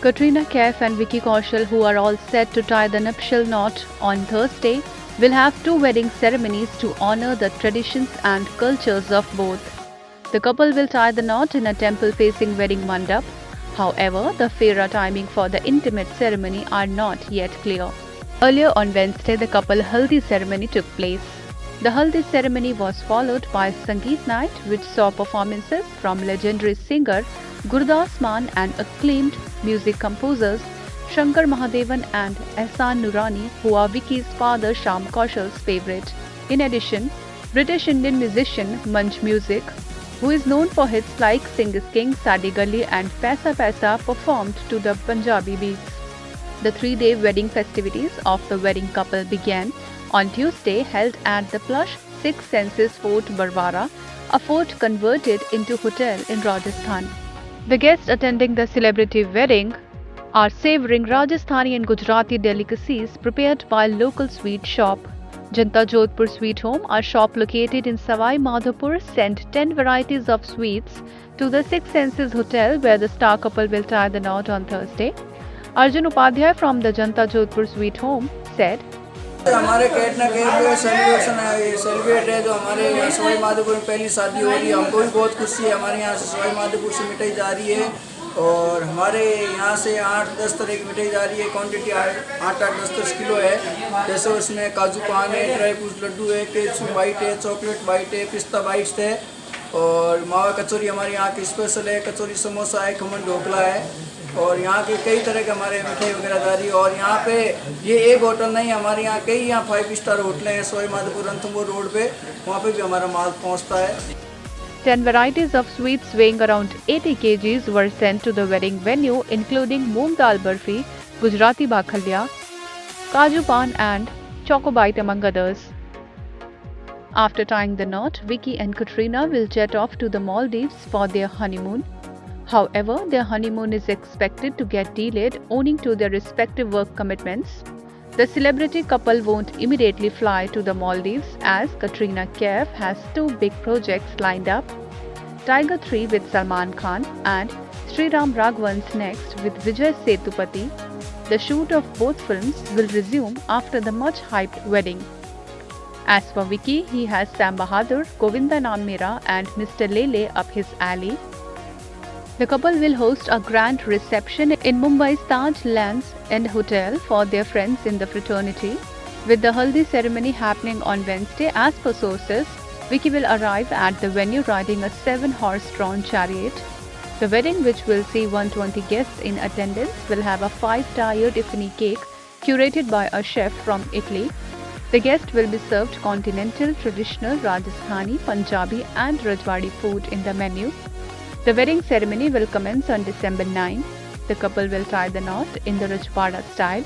Katrina Kaif and Vicky Kaushal, who are all set to tie the nuptial knot on Thursday, will have two wedding ceremonies to honor the traditions and cultures of both. The couple will tie the knot in a temple-facing wedding mandap. However, the fairer timing for the intimate ceremony are not yet clear. Earlier on Wednesday, the couple haldi ceremony took place. The haldi ceremony was followed by Sangeet night, which saw performances from legendary singer Gurdas Maan and acclaimed music composers Shankar Mahadevan and Ehsaan Nurani, who are Vicky's father Sham Kaushal's favorite. In addition, British Indian musician Munch Music, who is known for hits like Sing is King, Sadi Gali and Paisa Paisa, performed to the Punjabi beats. The 3-day wedding festivities of the wedding couple began on Tuesday, held at the plush Six Senses Fort Barwara, a fort converted into hotel in Rajasthan. The guests attending the celebrity wedding are savouring Rajasthani and Gujarati delicacies prepared by local sweet shop. Janta Jodhpur Sweet Home, a shop located in Savai Madhopur, sent 10 varieties of sweets to the Six Senses Hotel, where the star couple will tie the knot on Thursday. Arjun Upadhyay from the Janta Jodhpur Sweet Home said, हमारे कैटना के celebrate है जो हमारे यहाँ सवाई माधोपुर में पहली शादी हो रही है। हमको भी बहुत खुशी है। हमारे यहाँ से सवाई माधोपुर से मिठाई जा रही है और हमारे यहाँ से 8-10 तरह की मिठाई जा रही है। क्वांटिटी 8-10 किलो है। जैसे उसमें काजू पान है, ड्राई फ्रूट लड्डू है, केसू बाइट है, चॉकलेट बाइट है, पिस्ता बाइट्स है और मावा कचौरी हमारे यहाँ की स्पेशल है। कचौरी समोसा है, खमन ढोकला है और यहाँ के कई तरह के हमारे मिठाई वगैरह जा रही है। और यहाँ पे ये एक होटल नहीं, हमारे यहाँ कई यहाँ 5 स्टार होटल हैं सवाई माधोपुर रणथंभौर रोड पे, वहाँ पे भी हमारा माल पहुँचता है। 10 varieties of sweets weighing around 80 kgs were sent to the wedding venue, including moong dal barfi, Gujarati bakhalya, kaju pan and choco bite among others. After tying the knot, Vicky and Katrina will jet off to the Maldives for their honeymoon. However, their honeymoon is expected to get delayed owing to their respective work commitments. The celebrity couple won't immediately fly to the Maldives as Katrina Kaif has two big projects lined up, Tiger 3 with Salman Khan and Sriram Raghavan's next with Vijay Sethupathi. The shoot of both films will resume after the much-hyped wedding. As for Vicky, he has Sam Bahadur, Govinda Naam Mera and Mr. Lele up his alley. The couple will host a grand reception in Mumbai's Taj Lands End Hotel for their friends in the fraternity. With the haldi ceremony happening on Wednesday, as per sources, Vicky will arrive at the venue riding a 7-horse-drawn chariot. The wedding, which will see 120 guests in attendance, will have a 5-tier Tiffany cake curated by a chef from Italy. The guests will be served continental, traditional, Rajasthani, Punjabi and Rajwadi food in the menu. The wedding ceremony will commence on December 9. The couple will tie the knot in the Rajwada style.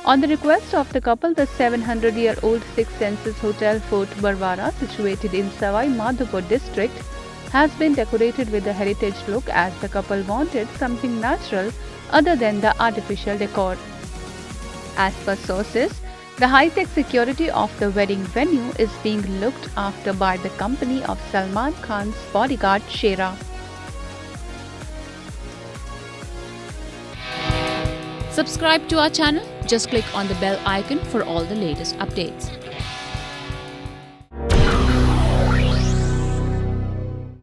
On the request of the couple, the 700-year-old Six Senses Hotel Fort Barwara, situated in Savai Madhopur district, has been decorated with a heritage look as the couple wanted something natural other than the artificial decor. As per sources, the high-tech security of the wedding venue is being looked after by the company of Salman Khan's bodyguard Shera. Subscribe to our channel. Just click on the bell icon for all the latest updates.